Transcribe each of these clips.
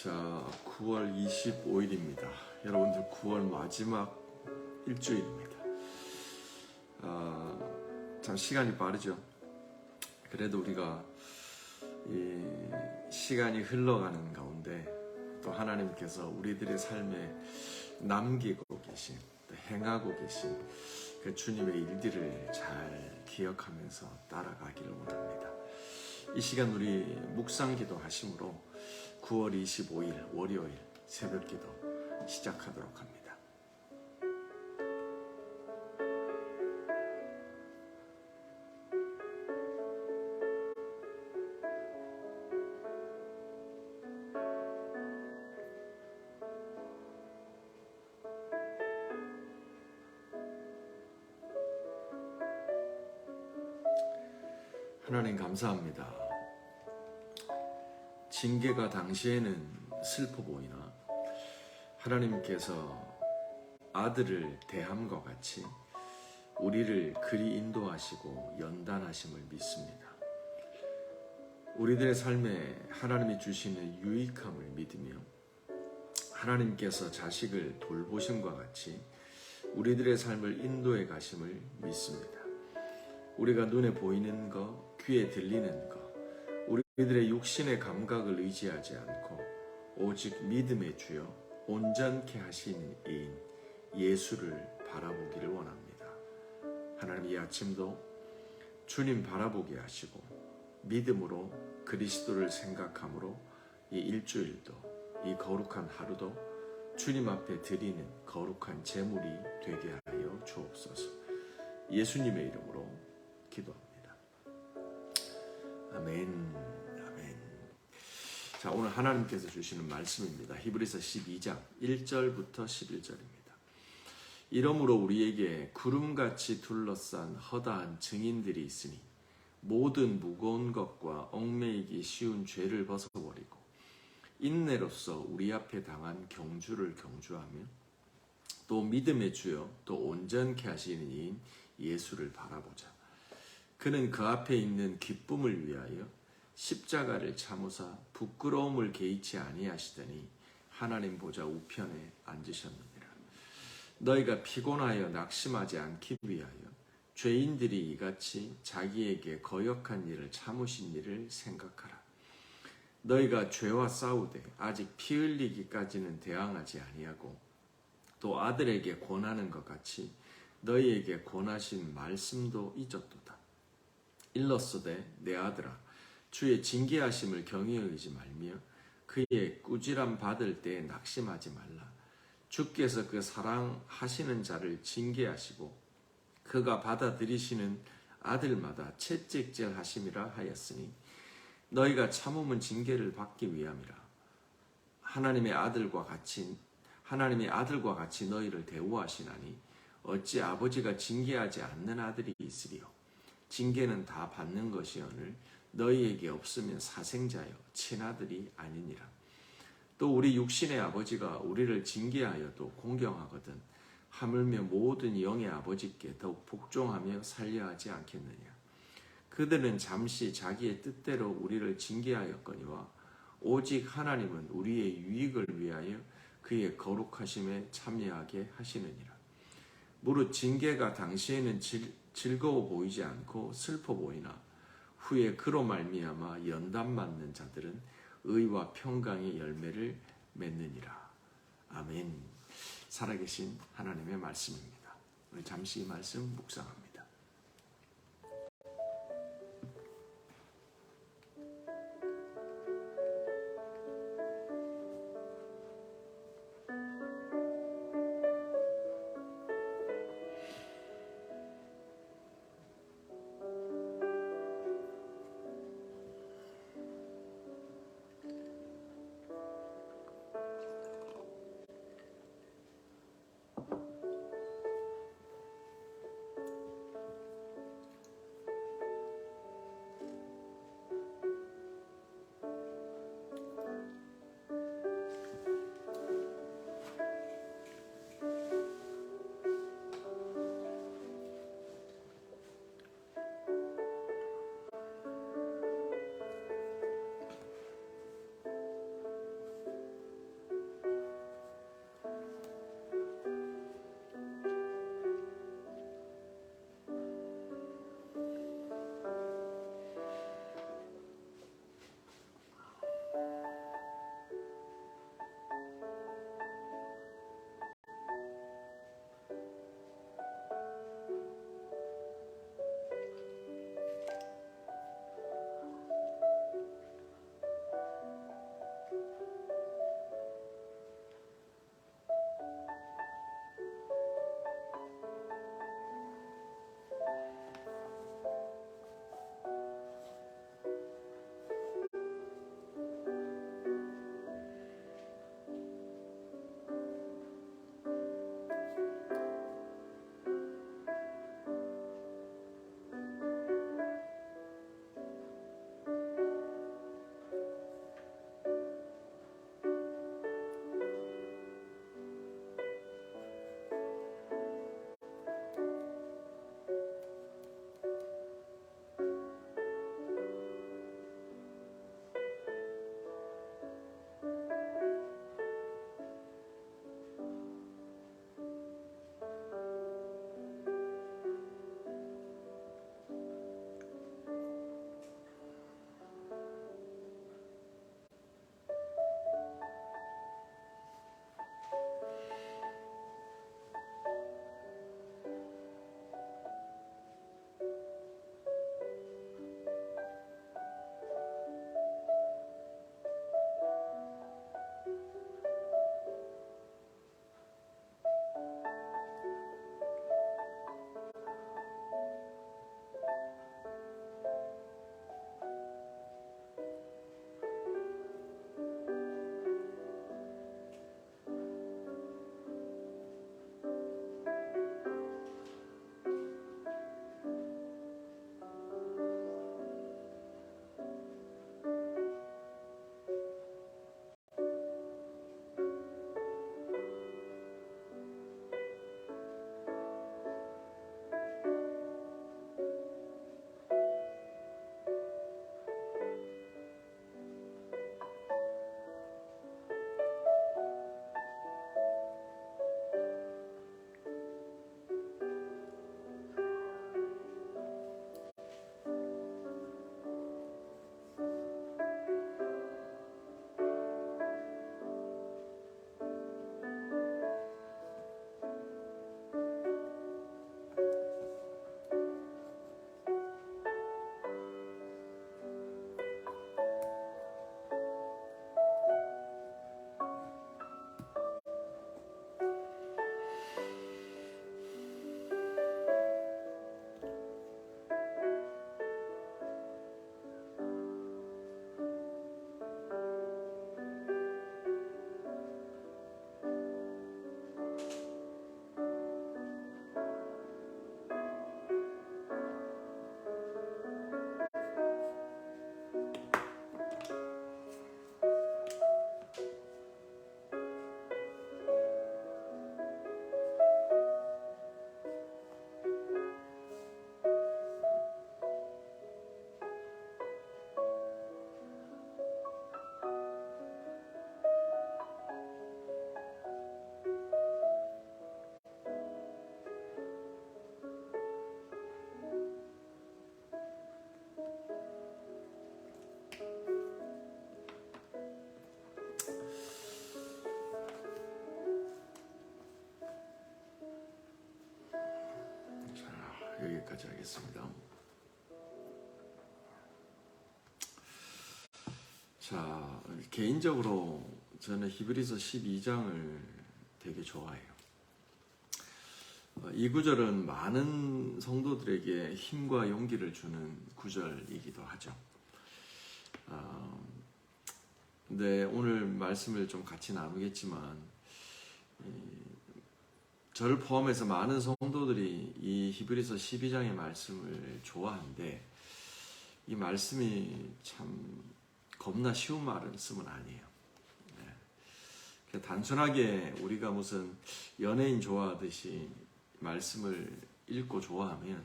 자, 9월 25일입니다. 여러분들 9월 마지막 일주일입니다. 참 시간이 빠르죠. 그래도 우리가 이 시간이 흘러가는 가운데 또 하나님께서 우리들의 삶에 남기고 계신, 또 행하고 계신 그 주님의 일들을 잘 기억하면서 따라가기를 원합니다. 이 시간 우리 묵상기도 하심으로 9월 25일 월요일 새벽기도 시작하도록 합니다. 하나님 감사합니다. 징계가 당시에는 슬퍼 보이나 하나님께서 아들을 대함과 같이 우리를 그리 인도하시고 연단하심을 믿습니다. 우리들의 삶에 하나님이 주시는 유익함을 믿으며 하나님께서 자식을 돌보심과 같이 우리들의 삶을 인도해 가심을 믿습니다. 우리가 눈에 보이는 것, 귀에 들리는 것, 우리들의 육신의 감각을 의지하지 않고 오직 믿음의 주여 온전케 하시는 이인 예수를 바라보기를 원합니다. 하나님 이 아침도 주님 바라보게 하시고 믿음으로 그리스도를 생각함으로 이 일주일도 이 거룩한 하루도 주님 앞에 드리는 거룩한 제물이 되게 하여 주옵소서. 예수님의 이름으로 기도합니다. 아멘, 아멘. 자, 오늘 하나님께서 주시는 말씀입니다. 히브리서 12장 1절부터 11절입니다. 이러므로 우리에게 구름같이 둘러싼 허다한 증인들이 있으니 모든 무거운 것과 얽매이기 쉬운 죄를 벗어버리고 인내로서 우리 앞에 당한 경주를 경주하며 또 믿음의 주여 또 온전케 하시는 이인 예수를 바라보자. 그는 그 앞에 있는 기쁨을 위하여 십자가를 참으사 부끄러움을 개의치 아니하시더니 하나님 보좌 우편에 앉으셨느니라. 너희가 피곤하여 낙심하지 않기 위하여 죄인들이 이같이 자기에게 거역한 일을 참으신 일을 생각하라. 너희가 죄와 싸우되 아직 피 흘리기까지는 대항하지 아니하고 또 아들에게 권하는 것 같이 너희에게 권하신 말씀도 잊었도다. 일렀으되 내 아들아 주의 징계하심을 경히 여기지 말며 그의 꾸지람 받을 때에 낙심하지 말라. 주께서 그 사랑하시는 자를 징계하시고 그가 받아들이시는 아들마다 채찍질 하심이라 하였으니 너희가 참음은 징계를 받기 위함이라. 하나님의 아들과 같이 너희를 대우하시나니 어찌 아버지가 징계하지 않는 아들이 있으리요. 징계는 다 받는 것이오늘 너희에게 없으면 사생자여 친아들이 아니니라. 또 우리 육신의 아버지가 우리를 징계하여도 공경하거든 하물며 모든 영의 아버지께 더욱 복종하며 살려하지 않겠느냐. 그들은 잠시 자기의 뜻대로 우리를 징계하였거니와 오직 하나님은 우리의 유익을 위하여 그의 거룩하심에 참여하게 하시느니라. 무릇 징계가 당시에는 즐거워 보이지 않고 슬퍼 보이나 후에 그로 말미암아 연단 맞는 자들은 의와 평강의 열매를 맺느니라. 아멘. 살아계신 하나님의 말씀입니다. 우리 잠시 이 말씀 묵상합니다. 하겠습니다. 자, 개인적으로 저는 히브리서 12장을 되게 좋아해요. 이 구절은 많은 성도들에게 힘과 용기를 주는 구절이기도 하죠. 근데 오늘 말씀을 좀 같이 나누겠지만 저를 포함해서 많은 성도들이 이 히브리서 12장의 말씀을 좋아하는데 이 말씀이 참 겁나 쉬운 말씀은 아니에요. 단순하게 우리가 무슨 연예인 좋아하듯이 말씀을 읽고 좋아하면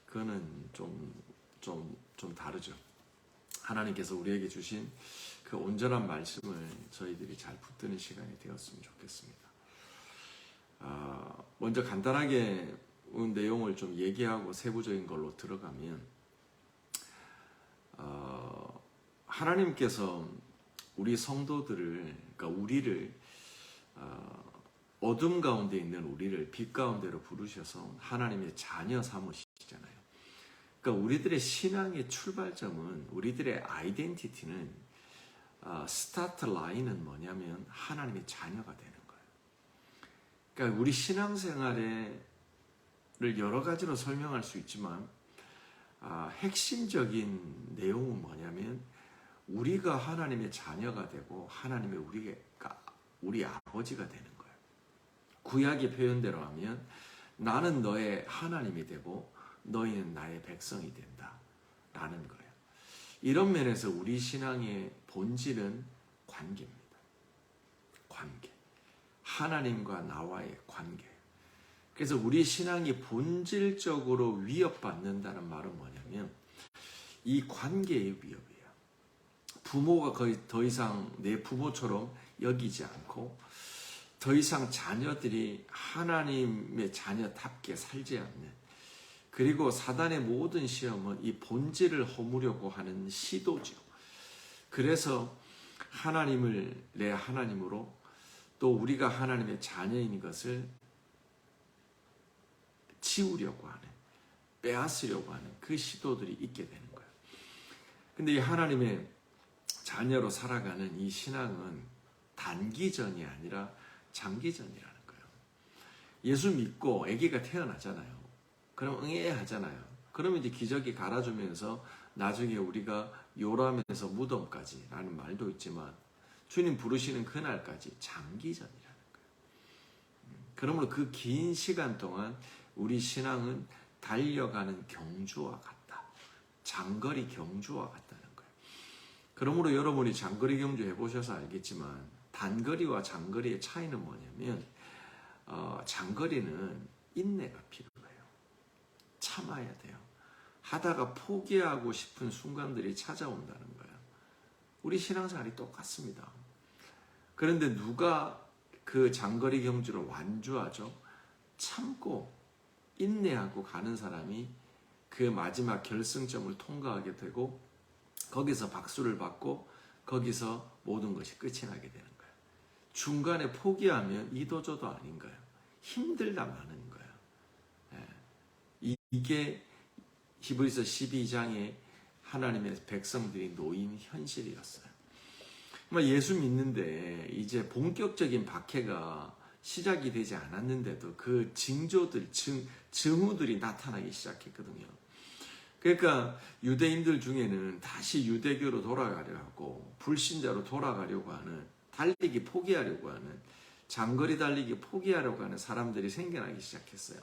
그거는 좀 다르죠. 하나님께서 우리에게 주신 그 온전한 말씀을 저희들이 잘 붙드는 시간이 되었으면 좋겠습니다. 먼저 간단하게 내용을 좀 얘기하고 세부적인 걸로 들어가면 하나님께서 우리 성도들을, 그러니까 우리를 어둠 가운데 있는 우리를 빛 가운데로 부르셔서 하나님의 자녀 삼으시잖아요. 그러니까 우리들의 신앙의 출발점은, 우리들의 아이덴티티는, 스타트 라인은 뭐냐면 하나님의 자녀가 되는 거예요. 그러니까 우리 신앙생활을 여러 가지로 설명할 수 있지만 핵심적인 내용은 뭐냐면 우리가 하나님의 자녀가 되고 하나님의 우리 아버지가 되는 거예요. 구약의 표현대로 하면 나는 너의 하나님이 되고 너희는 나의 백성이 된다 라는 거예요. 이런 면에서 우리 신앙의 본질은 관계입니다. 관계. 하나님과 나와의 관계. 그래서 우리 신앙이 본질적으로 위협받는다는 말은 뭐냐면 이 관계의 위협이에요. 부모가 거의 더 이상 내 부모처럼 여기지 않고 더 이상 자녀들이 하나님의 자녀답게 살지 않는, 그리고 사단의 모든 시험은 이 본질을 허무려고 하는 시도죠. 그래서 하나님을 내 하나님으로, 또 우리가 하나님의 자녀인 것을 치우려고 하는, 빼앗으려고 하는 그 시도들이 있게 되는 거예요. 근데 이 하나님의 자녀로 살아가는 이 신앙은 단기전이 아니라 장기전이라는 거예요. 예수 믿고 아기가 태어나잖아요. 그럼 응애 하잖아요. 그러면 이제 기저귀 갈아주면서 나중에 우리가 요람에서 무덤까지 라는 말도 있지만 주님 부르시는 그날까지 장기전이라는 거예요. 그러므로 그 긴 시간 동안 우리 신앙은 달려가는 경주와 같다. 장거리 경주와 같다는 거예요. 그러므로 여러분이 장거리 경주 해보셔서 알겠지만 단거리와 장거리의 차이는 뭐냐면 장거리는 인내가 필요해요. 참아야 돼요. 하다가 포기하고 싶은 순간들이 찾아온다는 거예요. 우리 신앙생활이 똑같습니다. 그런데 누가 그 장거리 경주를 완주하죠? 참고 인내하고 가는 사람이 그 마지막 결승점을 통과하게 되고 거기서 박수를 받고 거기서 모든 것이 끝이 나게 되는 거예요. 중간에 포기하면 이도저도 아닌 거예요. 힘들다 마는 거예요. 이게 히브리서 12장에 하나님의 백성들이 놓인 현실이었어요. 예수 믿는데 이제 본격적인 박해가 시작이 되지 않았는데도 그 징조들, 증후들이 나타나기 시작했거든요. 그러니까 유대인들 중에는 다시 유대교로 돌아가려 하고 불신자로 돌아가려고 하는, 달리기 포기하려고 하는, 장거리 달리기 포기하려고 하는 사람들이 생겨나기 시작했어요.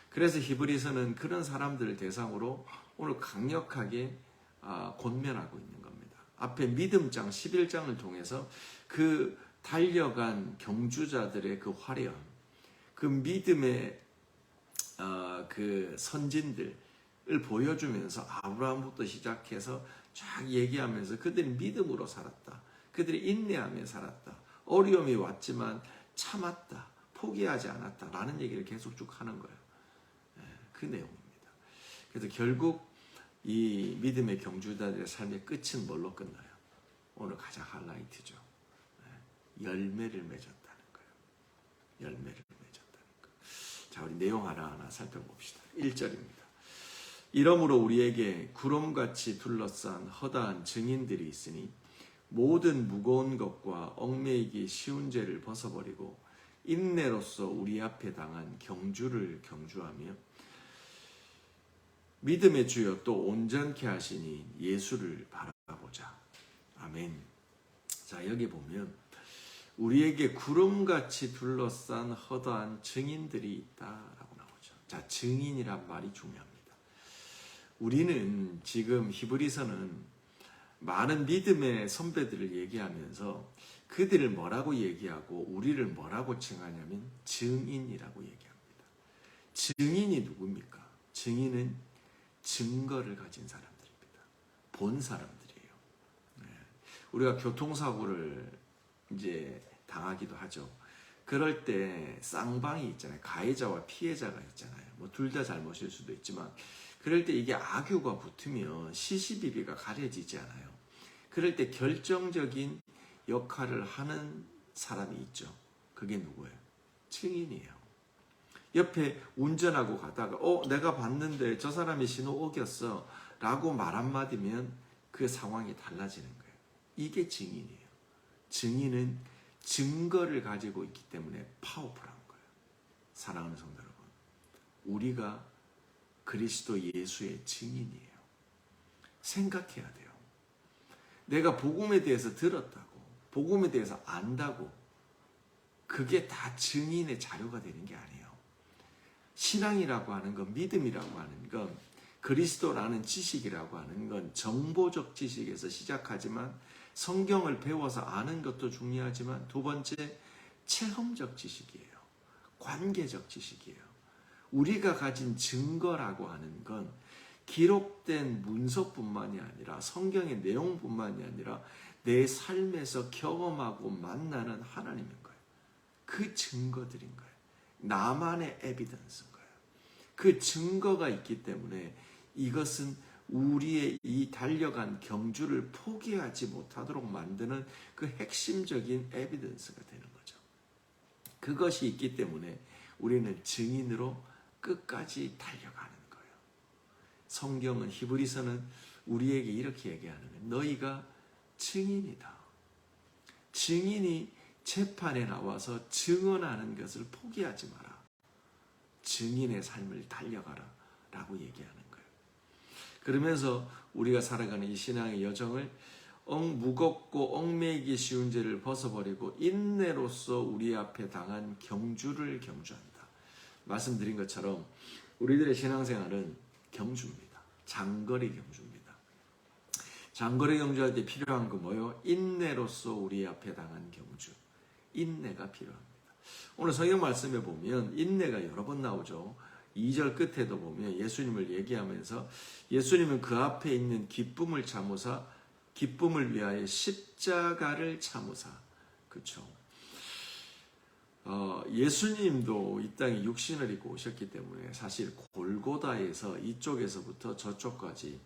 그래서 히브리서는 그런 사람들을 대상으로 오늘 강력하게 권면하고 있는 겁니다. 앞에 믿음장 11장을 통해서 그 달려간 경주자들의 그 화려함, 그 믿음의 그 선진들을 보여주면서 아브라함부터 시작해서 쫙 얘기하면서 그들이 믿음으로 살았다. 그들이 인내하며 살았다. 어려움이 왔지만 참았다. 포기하지 않았다. 라는 얘기를 계속 쭉 하는 거예요. 그 내용입니다. 그래서 결국 이 믿음의 경주자들의 삶의 끝은 뭘로 끝나요? 오늘 가장 하이라이트죠. 열매를 맺었다는 거예요. 열매를 맺었다는 거예요. 자, 우리 내용 하나하나 살펴봅시다. 1절입니다. 이러므로 우리에게 구름같이 둘러싼 허다한 증인들이 있으니 모든 무거운 것과 얽매이기 쉬운 죄를 벗어버리고 인내로서 우리 앞에 당한 경주를 경주하며 믿음의 주여 또 온전케 하시니 예수를 바라보자. 아멘. 자, 여기 보면 우리에게 구름같이 둘러싼 허다한 증인들이 있다라고 나오죠. 자, 증인이란 말이 중요합니다. 우리는 지금 히브리서는 많은 믿음의 선배들을 얘기하면서 그들을 뭐라고 얘기하고 우리를 뭐라고 칭하냐면 증인이라고 얘기합니다. 증인이 누굽니까? 증인은 증거를 가진 사람들입니다. 본 사람들이에요. 네. 우리가 교통사고를 이제 당하기도 하죠. 그럴 때 쌍방이 있잖아요. 가해자와 피해자가 있잖아요. 뭐 둘 다 잘못일 수도 있지만 그럴 때 이게 악유가 붙으면 시시비비가 가려지지 않아요. 그럴 때 결정적인 역할을 하는 사람이 있죠. 그게 누구예요? 증인이에요. 옆에 운전하고 가다가 내가 봤는데 저 사람이 신호 어겼어 라고 말 한마디면 그 상황이 달라지는 거예요. 이게 증인이에요. 증인은 증거를 가지고 있기 때문에 파워풀한 거예요. 사랑하는 성도 여러분, 우리가 그리스도 예수의 증인이에요. 생각해야 돼요. 내가 복음에 대해서 들었다고, 복음에 대해서 안다고 그게 다 증인의 자료가 되는 게 아니에요. 신앙이라고 하는 건, 믿음이라고 하는 건, 그리스도라는 지식이라고 하는 건 정보적 지식에서 시작하지만 성경을 배워서 아는 것도 중요하지만 두 번째 체험적 지식이에요. 관계적 지식이에요. 우리가 가진 증거라고 하는 건 기록된 문서뿐만이 아니라 성경의 내용뿐만이 아니라 내 삶에서 경험하고 만나는 하나님인 거예요. 그 증거들인 거예요. 나만의 에비던스인 거예요. 그 증거가 있기 때문에 이것은 우리의 이 달려간 경주를 포기하지 못하도록 만드는 그 핵심적인 에비던스가 되는 거죠. 그것이 있기 때문에 우리는 증인으로 끝까지 달려가는 거예요. 성경은, 히브리서는 우리에게 이렇게 얘기하는 거예요. 너희가 증인이다. 증인이 재판에 나와서 증언하는 것을 포기하지 마라. 증인의 삶을 달려가라 라고 얘기하는 거예요. 그러면서 우리가 살아가는 이 신앙의 여정을 무겁고 얽매이기 쉬운 죄를 벗어버리고 인내로서 우리 앞에 당한 경주를 경주한다. 말씀드린 것처럼 우리들의 신앙생활은 경주입니다. 장거리 경주입니다. 장거리 경주할 때 필요한 거 뭐예요? 인내로서 우리 앞에 당한 경주. 인내가 필요합니다. 오늘 성경 말씀에 보면 인내가 여러 번 나오죠. 2절 끝에도 보면 예수님을 얘기하면서 예수님은 그 앞에 있는 기쁨을 참으사 기쁨을 위하여 십자가를 참으사. 그렇죠. 예수님도 이 땅에 육신을 입고 오셨기 때문에 사실 골고다에서 이쪽에서부터 저쪽까지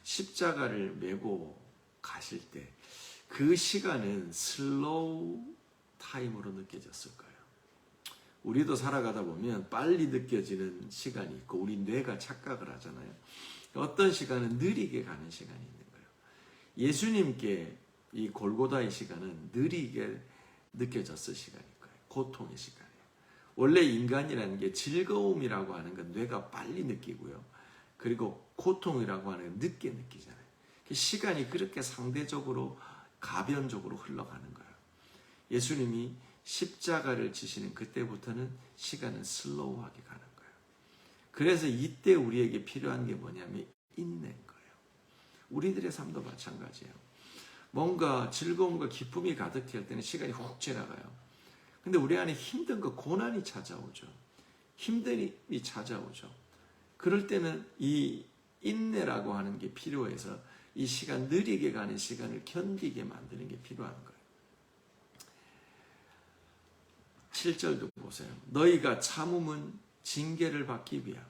십자가를 메고 가실 때 그 시간은 슬로우 타임으로 느껴졌을 거예요. 우리도 살아가다 보면 빨리 느껴지는 시간이 있고 우리 뇌가 착각을 하잖아요. 어떤 시간은 느리게 가는 시간이 있는 거예요. 예수님께 이 골고다의 시간은 느리게 느껴졌을 시간일 거예요. 고통의 시간이에요. 원래 인간이라는 게 즐거움이라고 하는 건 뇌가 빨리 느끼고요. 그리고 고통이라고 하는 건 늦게 느끼잖아요. 시간이 그렇게 상대적으로 가변적으로 흘러가는 거예요. 예수님이 십자가를 지시는 그때부터는 시간은 슬로우하게 가는 거예요. 그래서 이때 우리에게 필요한 게 뭐냐면 인내인 거예요. 우리들의 삶도 마찬가지예요. 뭔가 즐거움과 기쁨이 가득할 때는 시간이 훅 지나가요. 근데 우리 안에 힘든 거, 고난이 찾아오죠. 힘듦이 찾아오죠. 그럴 때는 이 인내라고 하는 게 필요해서 이 시간, 느리게 가는 시간을 견디게 만드는 게 필요한 거예요. 7절도 보세요. 너희가 참음은 징계를 받기 위함이라.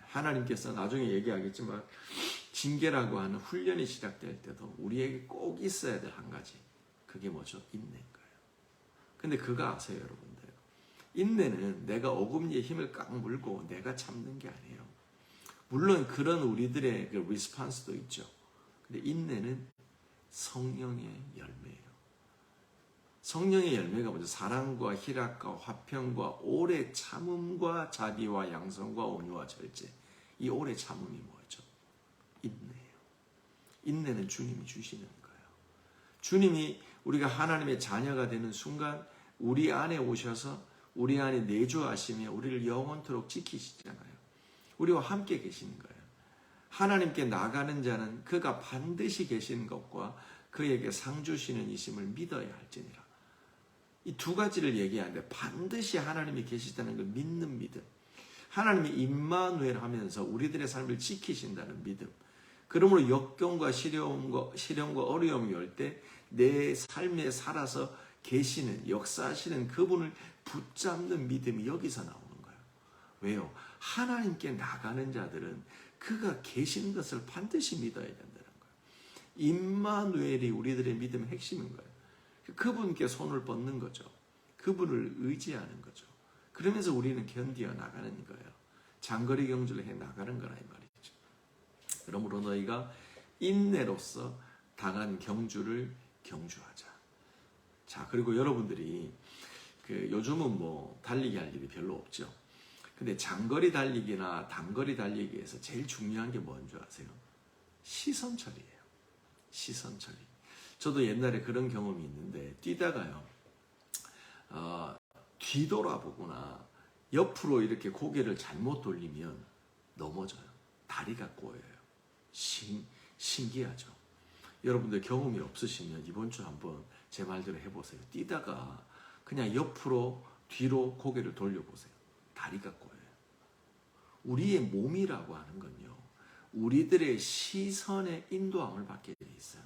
하나님께서 나중에 얘기하겠지만 징계라고 하는 훈련이 시작될 때도 우리에게 꼭 있어야 될 한 가지. 그게 뭐죠? 인내인 거예요. 근데 그거 아세요, 여러분들? 인내는 내가 어금니에 힘을 꽉 물고 내가 참는 게 아니에요. 물론 그런 우리들의 그 리스폰스도 있죠. 근데 인내는 성령의 열매예요. 성령의 열매가 먼저 사랑과 희락과 화평과 오래 참음과 자비와 양성과 온유와 절제. 이 오래 참음이 뭐죠? 인내예요. 인내는 주님이 주시는 거예요. 주님이 우리가 하나님의 자녀가 되는 순간 우리 안에 오셔서 우리 안에 내주하시며 우리를 영원토록 지키시잖아요. 우리와 함께 계시는 거예요. 하나님께 나가는 자는 그가 반드시 계시는 것과 그에게 상 주시는 이심을 믿어야 할지니라. 이 두 가지를 얘기하는데 반드시 하나님이 계시다는 걸 믿는 믿음, 하나님이 임마누엘 하면서 우리들의 삶을 지키신다는 믿음, 그러므로 역경과 시련과 어려움이 올 때 내 삶에 살아서 계시는, 역사하시는 그분을 붙잡는 믿음이 여기서 나오는 거예요. 왜요? 하나님께 나가는 자들은 그가 계시는 것을 반드시 믿어야 된다는 거예요. 임마누엘이 우리들의 믿음의 핵심인 거예요. 그분께 손을 뻗는 거죠. 그분을 의지하는 거죠. 그러면서 우리는 견디어 나가는 거예요. 장거리 경주를 해 나가는 거라 이 말이죠. 그러므로 너희가 인내로서 당한 경주를 경주하자. 자, 그리고 여러분들이 요즘은 뭐 달리기 할 일이 별로 없죠. 근데 장거리 달리기나 단거리 달리기에서 제일 중요한 게 뭔지 아세요? 시선 처리예요. 시선 처리. 저도 옛날에 그런 경험이 있는데 뛰다가요, 뒤돌아보거나 옆으로 이렇게 고개를 잘못 돌리면 넘어져요. 다리가 꼬여요. 신기하죠. 여러분들 경험이 없으시면 이번 주 한번 제 말대로 해보세요. 뛰다가 그냥 옆으로 뒤로 고개를 돌려보세요. 다리가 꼬여요. 우리의 몸이라고 하는 건요, 우리들의 시선의 인도함을 받게 돼 있어요.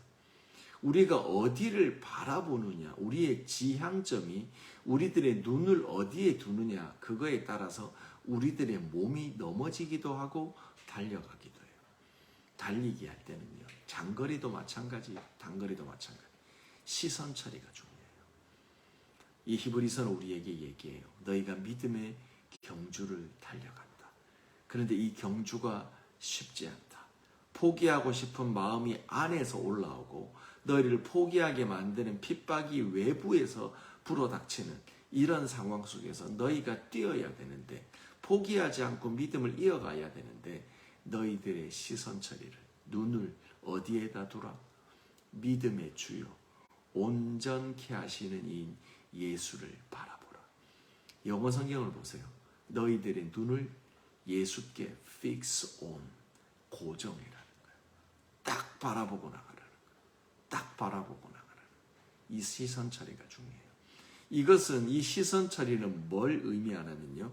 우리가 어디를 바라보느냐, 우리의 지향점이 우리들의 눈을 어디에 두느냐, 그거에 따라서 우리들의 몸이 넘어지기도 하고 달려가기도 해요. 달리기 할 때는요, 장거리도 마찬가지, 단거리도 마찬가지, 시선 처리가 중요해요. 이 히브리서는 우리에게 얘기해요. 너희가 믿음의 경주를 달려간다. 그런데 이 경주가 쉽지 않다. 포기하고 싶은 마음이 안에서 올라오고 너희를 포기하게 만드는 핍박이 외부에서 불어닥치는 이런 상황 속에서 너희가 뛰어야 되는데, 포기하지 않고 믿음을 이어가야 되는데, 너희들의 시선 처리를, 눈을 어디에다 두라? 믿음의 주요 온전케 하시는 이인 예수를 바라보라. 영어 성경을 보세요. 너희들의 눈을 예수께 fix on, 고정이라는 거예요. 딱 바라보고 나가라는 거예요. 딱 바라보고 나가라는 거예요. 이 시선 처리가 중요해요. 이것은, 이 시선 처리는 뭘 의미하냐면요,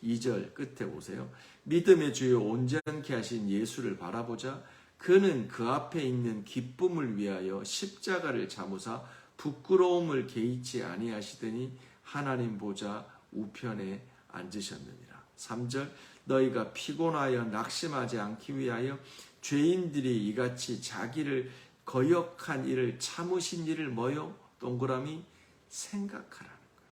2절 끝에 보세요. 믿음의 주요 온전케 하신 예수를 바라보자. 그는 그 앞에 있는 기쁨을 위하여 십자가를 자무사 부끄러움을 개의치 아니하시더니 하나님 보좌 우편에 앉으셨느니라. 3절 너희가 피곤하여 낙심하지 않기 위하여 죄인들이 이같이 자기를 거역한 일을 참으신 일을 뭐요? 동그라미 생각하라는 거예요.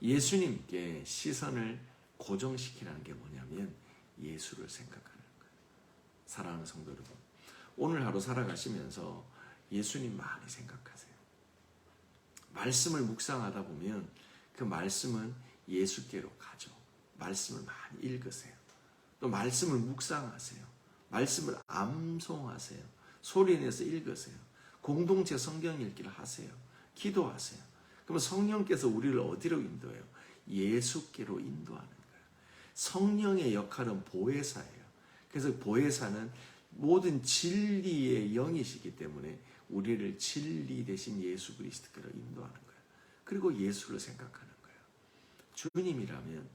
예수님께 시선을 고정시키라는 게 뭐냐면 예수를 생각하는 거예요. 사랑하는 성도 여러분, 오늘 하루 살아가시면서 예수님 많이 생각하세요. 말씀을 묵상하다 보면 그 말씀은 예수께로 가죠. 말씀을 많이 읽으세요. 또 말씀을 묵상하세요. 말씀을 암송하세요. 소리내서 읽으세요. 공동체 성경 읽기를 하세요. 기도하세요. 그러면 성령께서 우리를 어디로 인도해요? 예수께로 인도하는 거예요. 성령의 역할은 보혜사예요. 그래서 보혜사는 모든 진리의 영이시기 때문에 우리를 진리 대신 예수 그리스도께로 인도하는 거예요. 그리고 예수를 생각하는 거예요. 주님이라면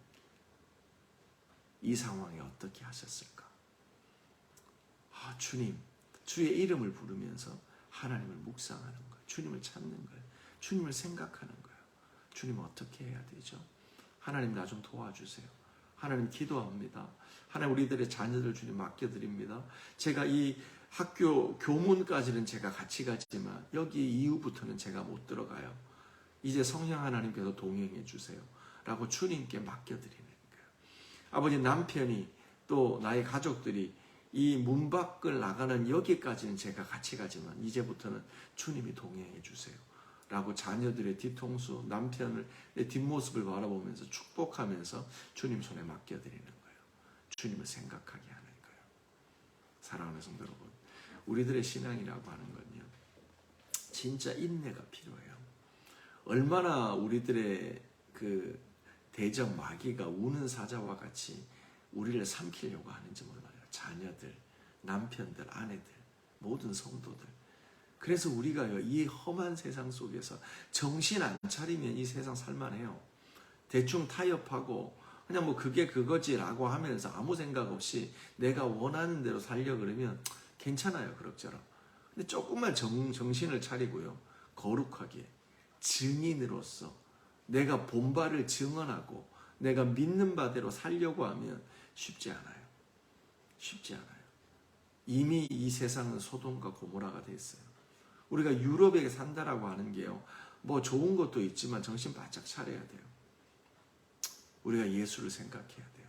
이 상황에 어떻게 하셨을까? 주님, 주의 이름을 부르면서 하나님을 묵상하는 거예요. 주님을 찾는 거예요. 주님을 생각하는 거예요. 주님 어떻게 해야 되죠? 하나님 나 좀 도와주세요. 하나님 기도합니다. 하나님 우리들의 자녀들 주님 맡겨드립니다. 제가 이 학교 교문까지는 제가 같이 가지만 여기 이후부터는 제가 못 들어가요. 이제 성령 하나님께서 동행해 주세요. 라고 주님께 맡겨드리는 거예요. 아버지, 남편이 또 나의 가족들이 이 문 밖을 나가는 여기까지는 제가 같이 가지만 이제부터는 주님이 동행해 주세요. 라고 자녀들의 뒤통수, 남편의 뒷모습을 바라보면서 축복하면서 주님 손에 맡겨드리는 거예요. 주님을 생각하게 하는 거예요. 사랑하는 성도 여러분, 우리들의 신앙이라고 하는 건요, 진짜 인내가 필요해요. 얼마나 우리들의 그 대적 마귀가 우는 사자와 같이 우리를 삼키려고 하는지 몰라요. 자녀들, 남편들, 아내들, 모든 성도들. 그래서 우리가요, 이 험한 세상 속에서 정신 안 차리면 이 세상 살만해요. 대충 타협하고 그냥 뭐 그게 그거지라고 하면서 아무 생각 없이 내가 원하는 대로 살려 그러면 괜찮아요, 그럭저럭. 근데 조금만 정신을 차리고요, 거룩하게 증인으로서 내가 본바를 증언하고 내가 믿는 바대로 살려고 하면 쉽지 않아요. 쉽지 않아요. 이미 이 세상은 소돔과 고모라가 됐어요. 우리가 유럽에 산다라고 하는 게요, 뭐 좋은 것도 있지만 정신 바짝 차려야 돼요. 우리가 예수를 생각해야 돼요.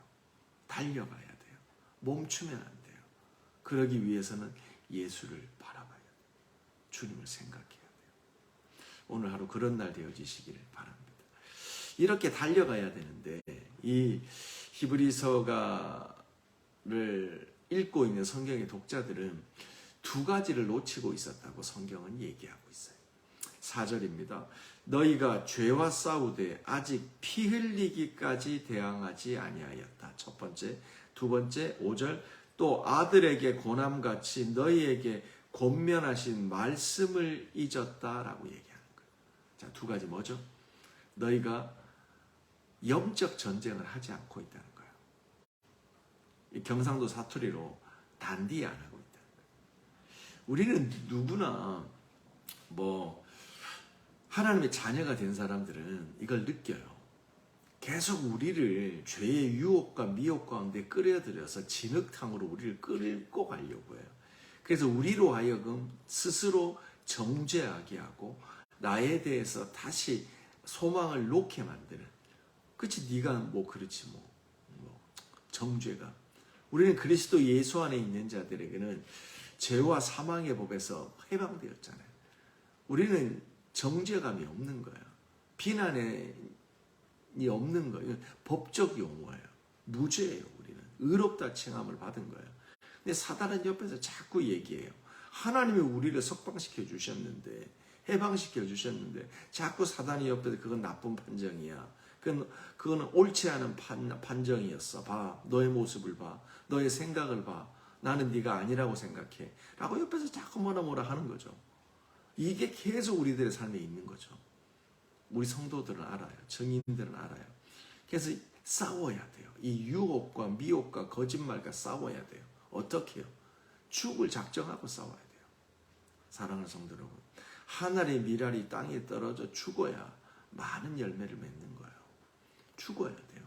달려가야 돼요. 멈추면 안 돼요. 그러기 위해서는 예수를 바라봐야 돼요. 주님을 생각해야 돼요. 오늘 하루 그런 날 되어지시기를 바랍니다. 이렇게 달려가야 되는데 이 히브리서가를 읽고 있는 성경의 독자들은 두 가지를 놓치고 있었다고 성경은 얘기하고 있어요. 4절입니다. 너희가 죄와 싸우되 아직 피 흘리기까지 대항하지 아니하였다. 첫 번째. 두 번째 5절. 또 아들에게 고남같이 너희에게 권면하신 말씀을 잊었다라고 얘기하는 거예요. 자, 두 가지 뭐죠? 너희가 영적 전쟁을 하지 않고 있다는 거예요. 이 경상도 사투리로 단디 안 하고 있다는 거예요. 우리는 누구나 뭐 하나님의 자녀가 된 사람들은 이걸 느껴요. 계속 우리를 죄의 유혹과 미혹 가운데 끌어들여서 진흙탕으로 우리를 끌고 가려고 해요. 그래서 우리로 하여금 스스로 정죄하게 하고 나에 대해서 다시 소망을 놓게 만드는, 그치, 네가 뭐 그렇지 뭐 정죄가. 우리는 그리스도 예수 안에 있는 자들에게는 죄와 사망의 법에서 해방되었잖아요. 우리는 정죄감이 없는 거예요. 비난이 없는 거예요. 법적 용어예요. 무죄예요. 우리는 의롭다 칭함을 받은 거예요. 근데 사단은 옆에서 자꾸 얘기해요. 하나님이 우리를 석방시켜 주셨는데, 해방시켜 주셨는데 자꾸 사단이 옆에서 그건 나쁜 판정이야. 그건 옳지 않은 판정이었어. 봐, 너의 모습을 봐, 너의 생각을 봐. 나는 네가 아니라고 생각해. 라고 옆에서 자꾸 뭐라 하는 거죠. 이게 계속 우리들의 삶에 있는 거죠. 우리 성도들은 알아요. 정인들은 알아요. 그래서 싸워야 돼요. 이 유혹과 미혹과 거짓말과 싸워야 돼요. 어떻게 해요? 죽을 작정하고 싸워야 돼요. 사랑하는 성도 여러분, 하늘의 미랄이 땅에 떨어져 죽어야 많은 열매를 맺는 거예요. 죽어야 돼요.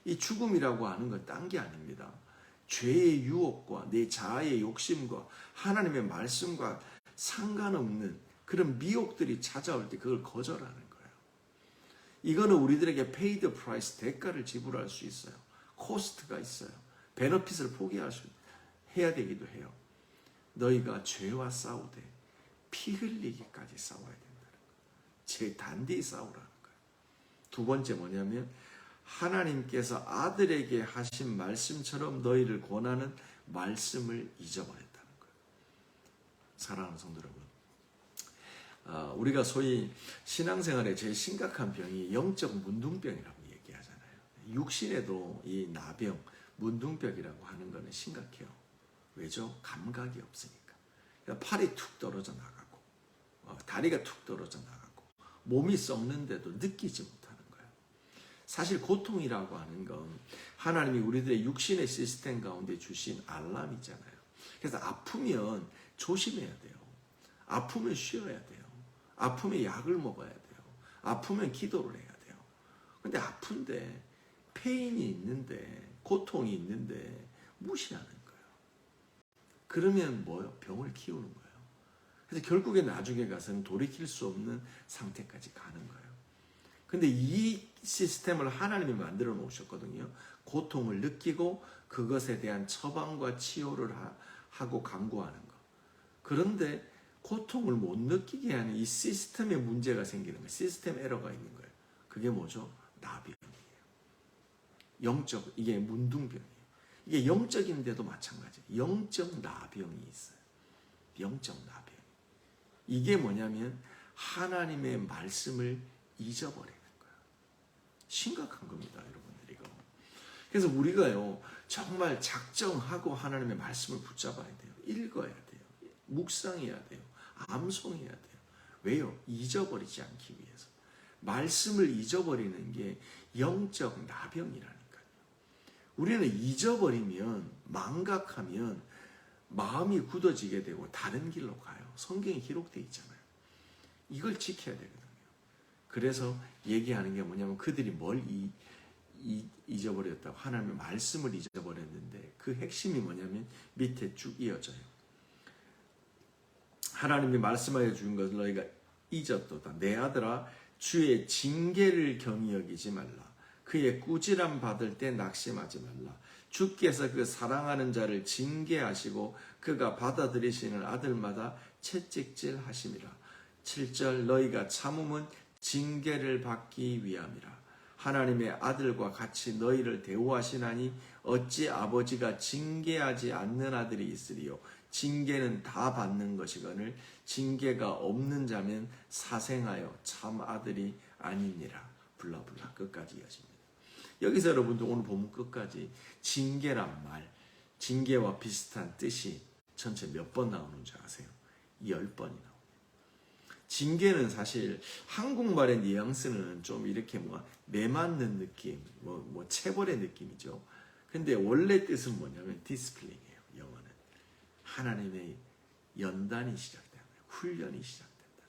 이 죽음이라고 하는 건 딴 게 아닙니다. 죄의 유혹과 내 자아의 욕심과 하나님의 말씀과 상관없는 그런 미혹들이 찾아올 때 그걸 거절하는 거예요. 이거는 우리들에게 페이드 프라이스, 대가를 지불할 수 있어요. 코스트가 있어요. 베너핏을 해야 되기도 해요. 너희가 죄와 싸우되 피 흘리기까지 싸워야 된다는 거예요. 제일 단디 싸우라는 거예요. 두 번째 뭐냐면 하나님께서 아들에게 하신 말씀처럼 너희를 권하는 말씀을 잊어버렸다는 거예요. 사랑하는 성도 여러분, 우리가 소위 신앙생활의 제일 심각한 병이 영적 문둥병이라고 얘기하잖아요. 육신에도 이 나병, 문둥병이라고 하는 거는 심각해요. 왜죠? 감각이 없으니까. 그러니까 팔이 툭 떨어져 나가고, 다리가 툭 떨어져 나가고, 몸이 썩는데도 느끼지 못하는 거예요. 사실 고통이라고 하는 건 하나님이 우리들의 육신의 시스템 가운데 주신 알람이잖아요. 그래서 아프면 조심해야 돼요. 아프면 쉬어야 돼요. 아프면 약을 먹어야 돼요. 아프면 기도를 해야 돼요. 근데 아픈데, 페인이 있는데, 고통이 있는데 무시하는 거예요. 그러면 뭐요? 병을 키우는 거예요. 그래서 결국에 나중에 가서는 돌이킬 수 없는 상태까지 가는 거예요. 근데 이 시스템을 하나님이 만들어 놓으셨거든요. 고통을 느끼고 그것에 대한 처방과 치료를 하고 강구하는 거. 그런데 고통을 못 느끼게 하는 이 시스템에 문제가 생기는 거예요. 시스템 에러가 있는 거예요. 그게 뭐죠? 나병이에요. 영적, 이게 문둥병이에요. 이게 영적인데도 마찬가지예요. 영적 나병이 있어요. 영적 나병. 이게 뭐냐면 하나님의 말씀을 잊어버리는 거예요. 심각한 겁니다, 여러분들 이거. 그래서 우리가요 정말 작정하고 하나님의 말씀을 붙잡아야 돼요. 읽어야 돼요. 묵상해야 돼요. 암송해야 돼요. 왜요? 잊어버리지 않기 위해서. 말씀을 잊어버리는 게 영적 나병이라니까요. 우리는 잊어버리면, 망각하면 마음이 굳어지게 되고 다른 길로 가요. 성경에 기록되어 있잖아요. 이걸 지켜야 되거든요. 그래서 얘기하는 게 뭐냐면 그들이 뭘 잊어버렸다고, 하나님의 말씀을 잊어버렸는데 그 핵심이 뭐냐면 밑에 쭉 이어져요. 하나님이 말씀하여 준 것을 너희가 잊었도다. 내 아들아, 주의 징계를 경히 여기지 말라. 그의 꾸지람 받을 때 낙심하지 말라. 주께서 그 사랑하는 자를 징계하시고 그가 받아들이시는 아들마다 채찍질 하심이라. 7절 너희가 참음은 징계를 받기 위함이라. 하나님의 아들과 같이 너희를 대우하시나니 어찌 아버지가 징계하지 않는 아들이 있으리요. 징계는 다 받는 것이거늘 징계가 없는 자면 사생하여 참 아들이 아니니라. 블라블라 끝까지 이어집니다. 여기서 여러분들 오늘 본문 끝까지 징계란 말, 징계와 비슷한 뜻이 전체 몇 번 나오는 줄 아세요? 10번이 나옵니다. 징계는 사실 한국말의 뉘앙스는 좀 이렇게 매맞는 느낌, 체벌의 느낌이죠. 근데 원래 뜻은 뭐냐면 디스플레이예요. 영어는 하나님의 연단이 시작된다. 훈련이 시작된다.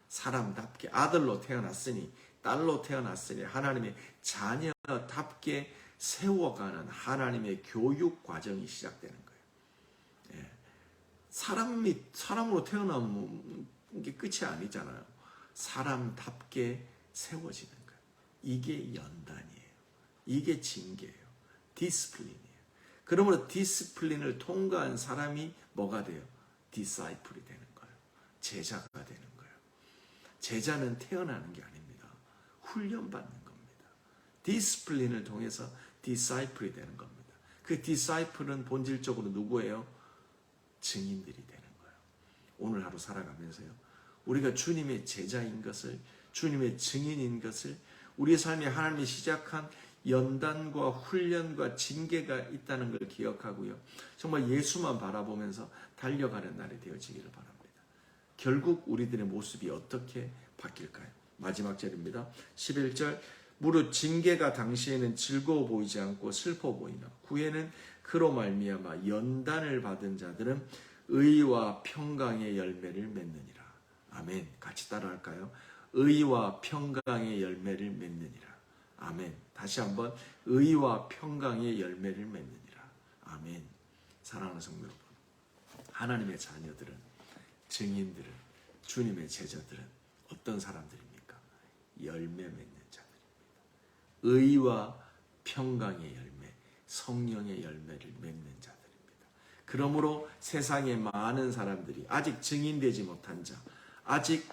사람답게 아들로 태어났으니 딸로 태어났으니 하나님의 자녀답게 세워가는 하나님의 교육 과정이 시작되는 거예요. 예. 사람으로 태어나면 게 끝이 아니잖아요. 사람답게 세워지는 거예요. 이게 연단이에요. 이게 징계예요. 디스플린이에요. 그러므로 디스플린을 통과한 사람이 뭐가 돼요? 디사이플이 되는 거예요. 제자가 되는 거예요. 제자는 태어나는 게 아닙니다. 훈련받는 겁니다. 디스플린을 통해서 디사이플이 되는 겁니다. 그 디사이플은 본질적으로 누구예요? 증인들이 되는 거예요. 오늘 하루 살아가면서요. 우리가 주님의 제자인 것을, 주님의 증인인 것을, 우리의 삶에 하나님이 시작한 연단과 훈련과 징계가 있다는 걸 기억하고요. 정말 예수만 바라보면서 달려가는 날이 되어지기를 바랍니다. 결국 우리들의 모습이 어떻게 바뀔까요? 마지막 절입니다. 11절 무릇 징계가 당시에는 즐거워 보이지 않고 슬퍼 보이나 후에는 그로 말미암아 연단을 받은 자들은 의와 평강의 열매를 맺느니라. 아멘. 같이 따라할까요? 의와 평강의 열매를 맺느니라. 아멘. 다시 한번 의와 평강의 열매를 맺느니라. 아멘. 사랑하는 성도 여러분, 하나님의 자녀들은, 증인들은, 주님의 제자들은 어떤 사람들입니까? 열매 맺는 자들입니다. 의와 평강의 열매, 성령의 열매를 맺는 자들입니다. 그러므로 세상에 많은 사람들이 아직 증인되지 못한 자, 아직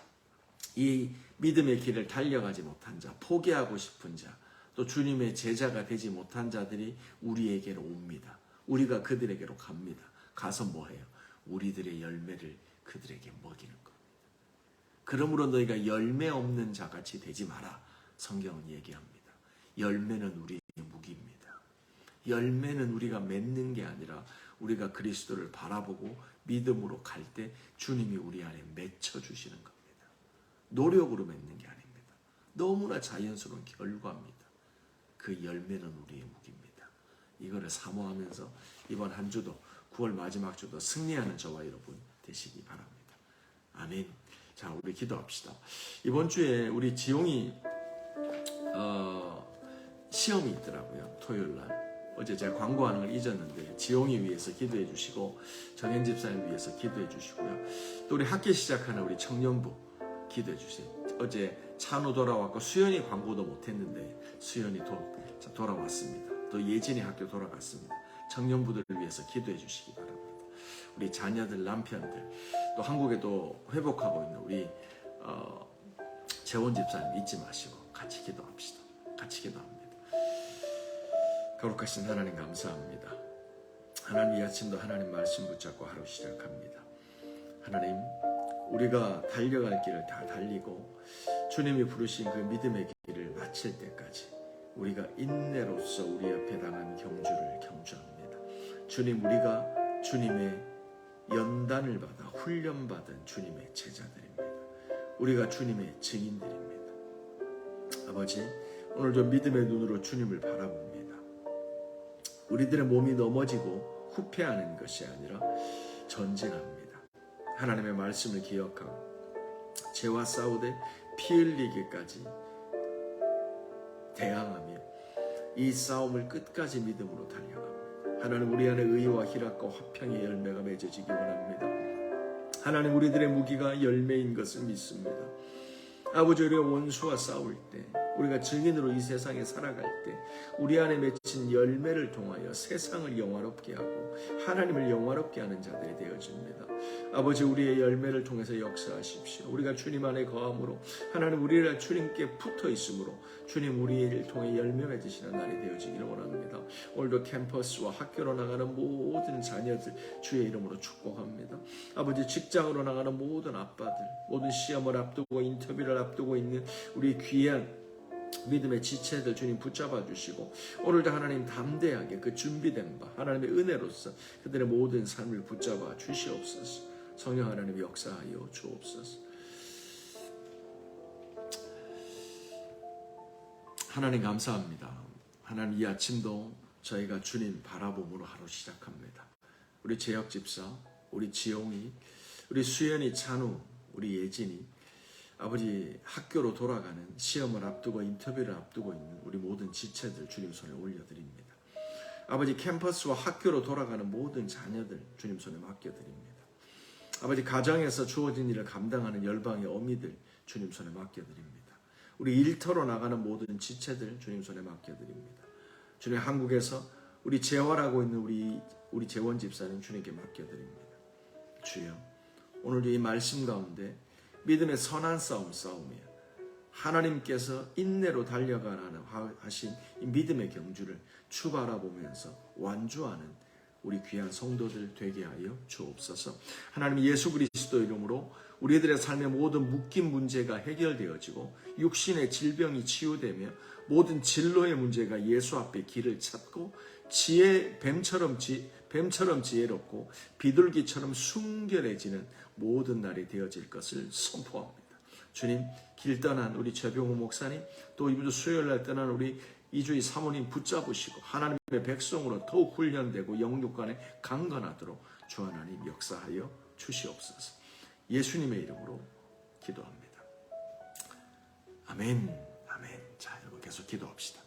이 믿음의 길을 달려가지 못한 자, 포기하고 싶은 자, 또 주님의 제자가 되지 못한 자들이 우리에게로 옵니다. 우리가 그들에게로 갑니다. 가서 뭐해요? 우리들의 열매를 그들에게 먹이는 겁니다. 그러므로 너희가 열매 없는 자같이 되지 마라. 성경은 얘기합니다. 열매는 우리의 무기입니다. 열매는 우리가 맺는 게 아니라 우리가 그리스도를 바라보고 믿음으로 갈 때 주님이 우리 안에 맺혀주시는 겁니다. 노력으로 맺는 게 아닙니다. 너무나 자연스러운 결과입니다. 그 열매는 우리의 무기입니다. 이거를 사모하면서 이번 한 주도 9월 마지막 주도 승리하는 저와 여러분 되시기 바랍니다. 아멘. 자, 우리 기도합시다. 이번 주에 우리 지용이 시험이 있더라고요. 토요일 날. 어제 제가 광고하는 걸 잊었는데 지용이 위해서 기도해 주시고 정현 집사님 위해서 기도해 주시고요. 또 우리 학기 시작하는 우리 청년부 기도해 주세요. 어제 찬우 돌아왔고 수연이 광고도 못했는데 수연이 돌아왔습니다. 또 예진이 학교 돌아갔습니다. 청년부들을 위해서 기도해 주시기 바랍니다. 우리 자녀들, 남편들, 또 한국에 또 회복하고 있는 우리 재원 집사님 잊지 마시고 같이 기도합시다. 같이 기도합니다. 거룩하신 하나님 감사합니다. 하나님 이 아침도 하나님 말씀 붙잡고 하루 시작합니다. 하나님, 우리가 달려갈 길을 다 달리고 주님이 부르신 그 믿음의 길을 마칠 때까지 우리가 인내로서 우리 옆에 당한 경주를 경주합니다. 주님, 우리가 주님의 연단을 받아 훈련받은 주님의 제자들입니다. 우리가 주님의 증인들입니다. 아버지, 오늘도 믿음의 눈으로 주님을 바라봅니다. 우리들의 몸이 넘어지고 후퇴하는 것이 아니라 전진합니다. 하나님의 말씀을 기억하고 죄와 싸우되 피 흘리기까지 대항하며 이 싸움을 끝까지 믿음으로 달려갑니다. 하나님, 우리 안에 의와 희락과 화평의 열매가 맺어지기 원합니다. 하나님, 우리들의 무기가 열매인 것을 믿습니다. 아버지, 우리가 원수와 싸울 때, 우리가 증인으로 이 세상에 살아갈 때 우리 안에 맺힌 열매를 통하여 세상을 영화롭게 하고 하나님을 영화롭게 하는 자들이 되어집니다. 아버지, 우리의 열매를 통해서 역사하십시오. 우리가 주님 안에 거함으로 하나님, 우리를 주님께 붙어 있으므로 주님 우리를 통해 열매 맺으시는 날이 되어지기를 원합니다. 오늘도 캠퍼스와 학교로 나가는 모든 자녀들 주의 이름으로 축복합니다. 아버지, 직장으로 나가는 모든 아빠들, 모든 시험을 앞두고 인터뷰를 앞두고 있는 우리 귀한 믿음의 지체들 주님 붙잡아 주시고 오늘도 하나님 담대하게 그 준비된 바 하나님의 은혜로서 그들의 모든 삶을 붙잡아 주시옵소서. 성령 하나님 역사하여 주옵소서. 하나님 감사합니다. 하나님, 이 아침도 저희가 주님 바라봄으로 하루 시작합니다. 우리 재혁 집사, 우리 지용이, 우리 수연이, 찬우, 우리 예진이, 아버지, 학교로 돌아가는 시험을 앞두고 인터뷰를 앞두고 있는 우리 모든 지체들 주님 손에 올려드립니다. 아버지, 캠퍼스와 학교로 돌아가는 모든 자녀들 주님 손에 맡겨드립니다. 아버지, 가정에서 주어진 일을 감당하는 열방의 어미들 주님 손에 맡겨드립니다. 우리 일터로 나가는 모든 지체들 주님 손에 맡겨드립니다. 주님, 한국에서 우리 재활하고 있는 우리 재원 집사님 주님께 맡겨드립니다. 주여, 오늘도 이 말씀 가운데 믿음의 선한 싸움 싸우며 하나님께서 인내로 달려가라는 하신 이 믿음의 경주를 추바라보면서 완주하는 우리 귀한 성도들 되게 하여 주옵소서. 하나님, 예수 그리스도 이름으로 우리들의 삶의 모든 묶인 문제가 해결되어지고 육신의 질병이 치유되며 모든 진로의 문제가 예수 앞에 길을 찾고 뱀처럼 지혜롭고 비둘기처럼 순결해지는 모든 날이 되어질 것을 선포합니다. 주님, 길 떠난 우리 최병호 목사님, 또 이번 주 수요일날 떠난 우리 이주희 사모님 붙잡으시고 하나님의 백성으로 더욱 훈련되고 영육간에 강건하도록 주 하나님 역사하여 주시옵소서. 예수님의 이름으로 기도합니다. 아멘. 아멘. 자, 여러분 계속 기도합시다.